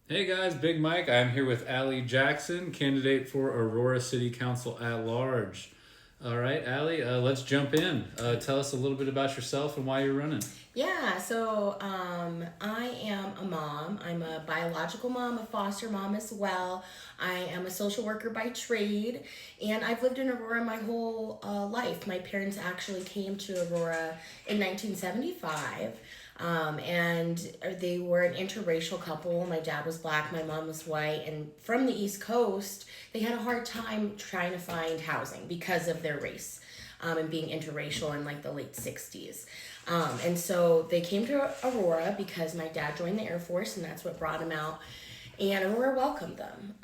Hey guys, Big Mike. I'm here with Alli Jackson, candidate for Aurora City Council at large. All right, Alli, let's jump in. Tell us a little bit about yourself and why you're running. I am a mom. I'm a biological mom, a foster mom as well. I am a social worker by trade, and I've lived in Aurora my whole life. My parents actually came to Aurora in 1975. And they were an interracial couple. My dad was black, my mom was white, and from the East Coast, they had a hard time trying to find housing because of their race. And being interracial in like the late 60s. And so they came to Aurora because my dad joined the Air Force, and that's what brought him out. And Aurora welcomed them.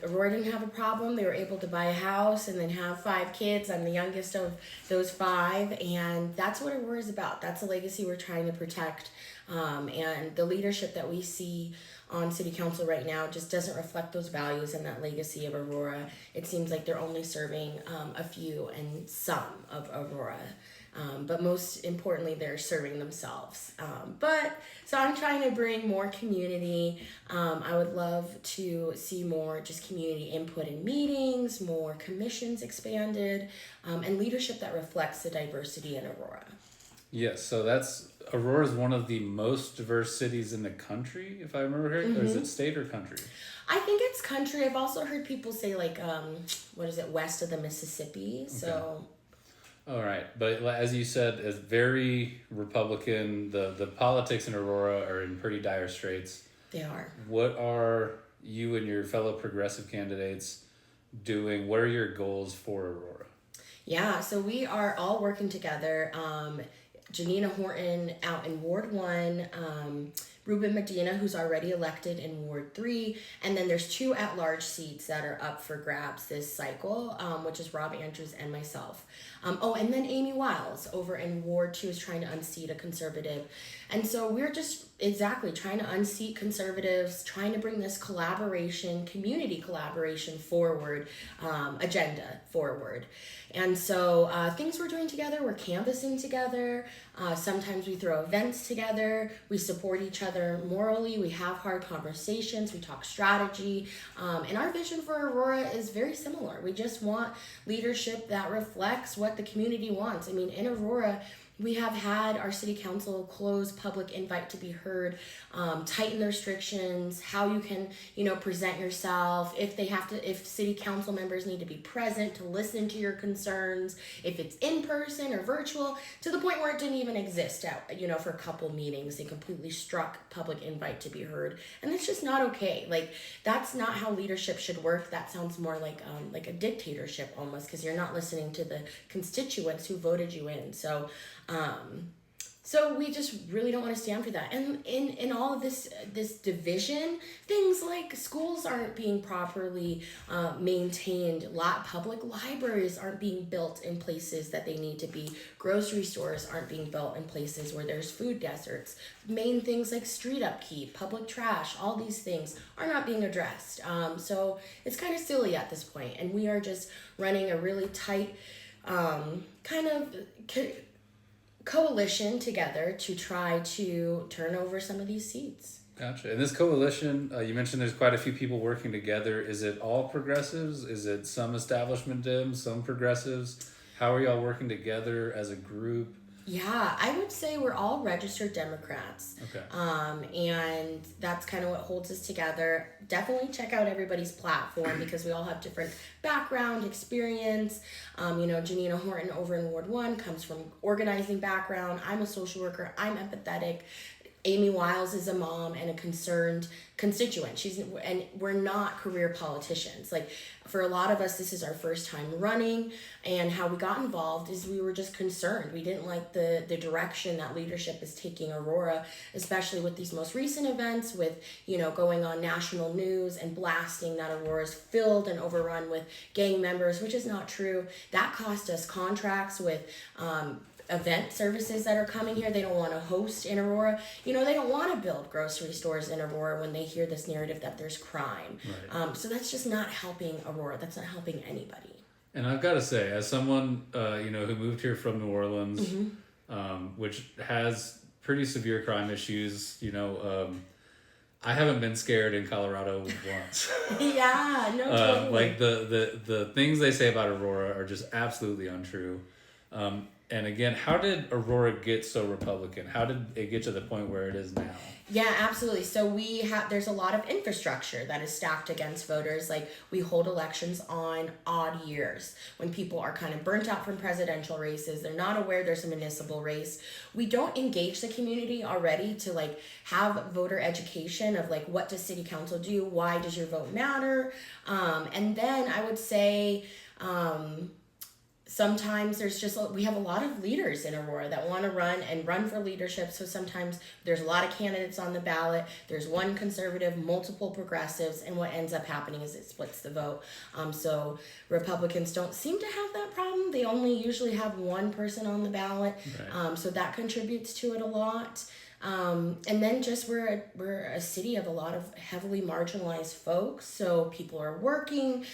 Aurora didn't have a problem. They were able to buy a house and then have 5 kids. I'm the youngest of those 5, and that's what Aurora is about. That's a legacy we're trying to protect. And the leadership that we see on city council right now just doesn't reflect those values and that legacy of Aurora. It seems like they're only serving a few and some of Aurora. But most importantly, they're serving themselves. So I'm trying to bring more community. I would love to see more just community input in meetings, more commissions expanded, and leadership that reflects the diversity in Aurora. Yes, so that's Aurora is one of the most diverse cities in the country, if I remember correctly, or is it state or country? I think it's country. I've also heard people say like, what is it, west of the Mississippi. Okay. So All right, but as you said, it's very Republican. The politics in Aurora are in pretty dire straits. they are. What are you and your fellow progressive candidates doing? What are your goals for Aurora? Yeah, so we are all working together. Janina Horton out in Ward 1, Ruben Medina, who's already elected in Ward 3, and then there's 2 at large seats that are up for grabs this cycle, which is Rob Andrews and myself. And then Amy Wiles over in Ward 2 is trying to unseat a conservative. And so we're just exactly trying to unseat conservatives, trying to bring this collaboration, community collaboration forward, agenda forward. And so things we're doing together, we're canvassing together. Sometimes we throw events together. We support each other morally. We have hard conversations. We talk strategy. And our vision for Aurora is very similar. We just want leadership that reflects what the community wants. I mean, in Aurora, we have had our city council close public invite to be heard, tighten the restrictions, how you can, present yourself, if city council members need to be present to listen to your concerns, if it's in person or virtual, to the point where it didn't even exist for a couple meetings. They completely struck public invite to be heard. And that's just not okay. Like, that's not how leadership should work. That sounds more like a dictatorship almost, because you're not listening to the constituents who voted you in. So we just really don't want to stand for that. And in all of this division, things like schools aren't being properly maintained. Public libraries aren't being built in places that they need to be. Grocery stores aren't being built in places where there's food deserts. Main things like street upkeep, public trash, all these things are not being addressed. So it's kind of silly at this point. And we are just running a really tight kind of coalition together to try to turn over some of these seats. Gotcha. And this coalition, you mentioned there's quite a few people working together. Is it all progressives? Is it some establishment Dems, some progressives? How are y'all working together as a group? Yeah, I would say we're all registered Democrats. Okay. And that's kind of what holds us together. Definitely check out everybody's platform because we all have different background, experience. Janina Horton over in Ward 1 comes from organizing background. I'm a social worker. I'm empathetic. Amy Wiles is a mom and a concerned constituent. And we're not career politicians. Like, for a lot of us, this is our first time running, and how we got involved is we were just concerned. We didn't like the direction that leadership is taking Aurora, especially with these most recent events with, going on national news and blasting that Aurora is filled and overrun with gang members, which is not true. That cost us contracts with event services that are coming here. They don't want to host in Aurora. They don't want to build grocery stores in Aurora when they hear this narrative that there's crime. Right. So that's just not helping Aurora. That's not helping anybody. And I've got to say, as someone who moved here from New Orleans, which has pretty severe crime issues, I haven't been scared in Colorado once. Yeah, no, totally. Like the things they say about Aurora are just absolutely untrue. And again, how did Aurora get so Republican? How did it get to the point where it is now? Yeah, absolutely. So there's a lot of infrastructure that is stacked against voters. Like, we hold elections on odd years when people are kind of burnt out from presidential races. They're not aware there's a municipal race. We don't engage the community already to like have voter education of like, what does city council do? Why does your vote matter? And then I would say, sometimes we have a lot of leaders in Aurora that want to run for leadership. So sometimes there's a lot of candidates on the ballot. There's one conservative, multiple progressives, and what ends up happening is it splits the vote. So Republicans don't seem to have that problem. They only usually have one person on the ballot. Right. So that contributes to it a lot. And then just we're a city of a lot of heavily marginalized folks. So people are working.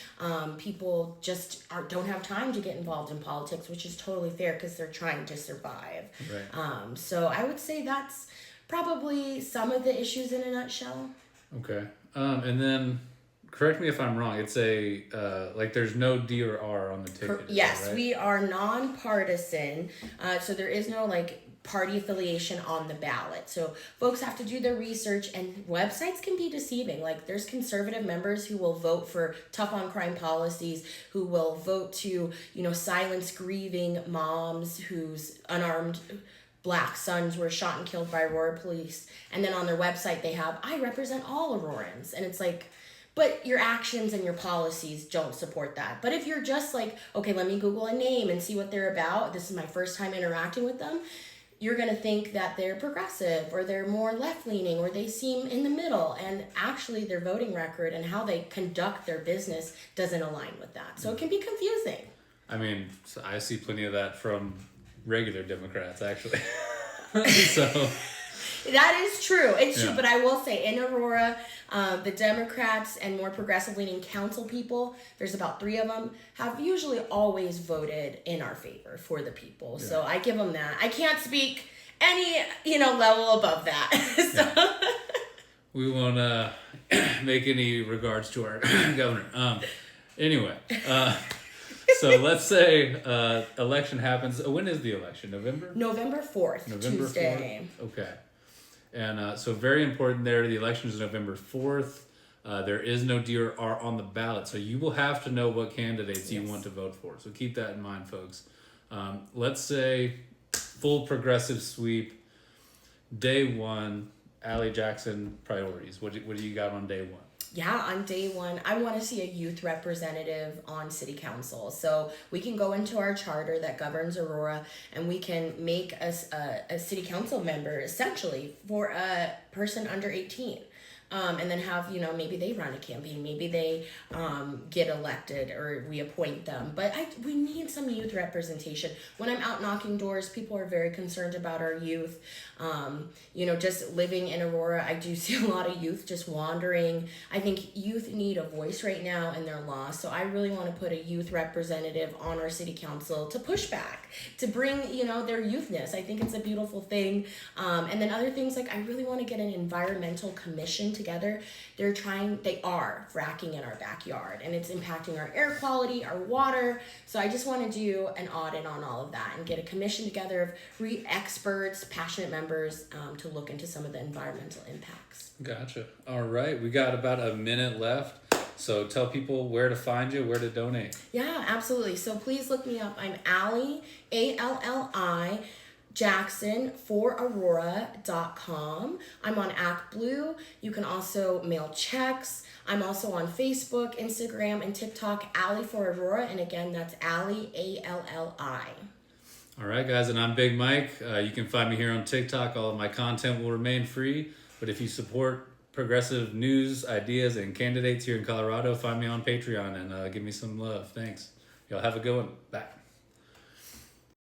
People just don't have time to get involved in politics, which is totally fair because they're trying to survive. Right. So I would say that's probably some of the issues in a nutshell. Okay. And then, correct me if I'm wrong. It's like there's no D or R on the ticket. Yes, right? we are nonpartisan. So there is no like party affiliation on the ballot. So folks have to do their research, and websites can be deceiving. Like, there's conservative members who will vote for tough on crime policies, who will vote to, silence grieving moms whose unarmed Black sons were shot and killed by Aurora police. And then on their website they have, I represent all Aurorans. And it's like, but your actions and your policies don't support that. But if you're just like, okay, let me Google a name and see what they're about, this is my first time interacting with them, you're going to think that they're progressive or they're more left-leaning or they seem in the middle. And actually their voting record and how they conduct their business doesn't align with that. So it can be confusing. I mean, so I see plenty of that from regular Democrats, actually. So that is true. It's true. Yeah. But I will say, in Aurora, the Democrats and more progressive-leaning council people, there's about 3 of them, have usually always voted in our favor for the people. So I give them that. I can't speak any, level above that. So. We won't make any regards to our governor. Anyway, so let's say election happens. When is the election? November? November 4th, November Tuesday. 4th? Okay. And so very important there, the election is November 4th. There is no D or R on the ballot, so you will have to know what candidates you want to vote for. So keep that in mind, folks. Let's say full progressive sweep, day 1, Alli Jackson priorities. What do you got on day 1? Yeah, on day 1, I want to see a youth representative on city council. So we can go into our charter that governs Aurora, and we can make a city council member essentially for a person under 18. And then have, maybe they run a campaign, maybe they get elected or we appoint them. But we need some youth representation. When I'm out knocking doors, people are very concerned about our youth. Just living in Aurora, I do see a lot of youth just wandering. I think youth need a voice right now and they're lost. So I really want to put a youth representative on our city council to push back, to bring, their youthness. I think it's a beautiful thing. And then other things, like I really want to get an environmental commission together. They are fracking in our backyard and it's impacting our air quality, our water. So I just want to do an audit on all of that and get a commission together of experts, passionate members to look into some of the environmental impacts. Gotcha. All right. We got about a minute left. So tell people where to find you, where to donate. Yeah, absolutely. So please look me up. I'm Alli, Alli Jackson for Aurora.com. I'm on Act Blue. You can also mail checks. I'm also on Facebook, Instagram, and TikTok, Alli for Aurora. And again, that's Alli, Alli. All right, guys, and I'm Big Mike. You can find me here on TikTok. All of my content will remain free. But if you support progressive news, ideas, and candidates here in Colorado, find me on Patreon and give me some love. Thanks. Y'all have a good one. Bye.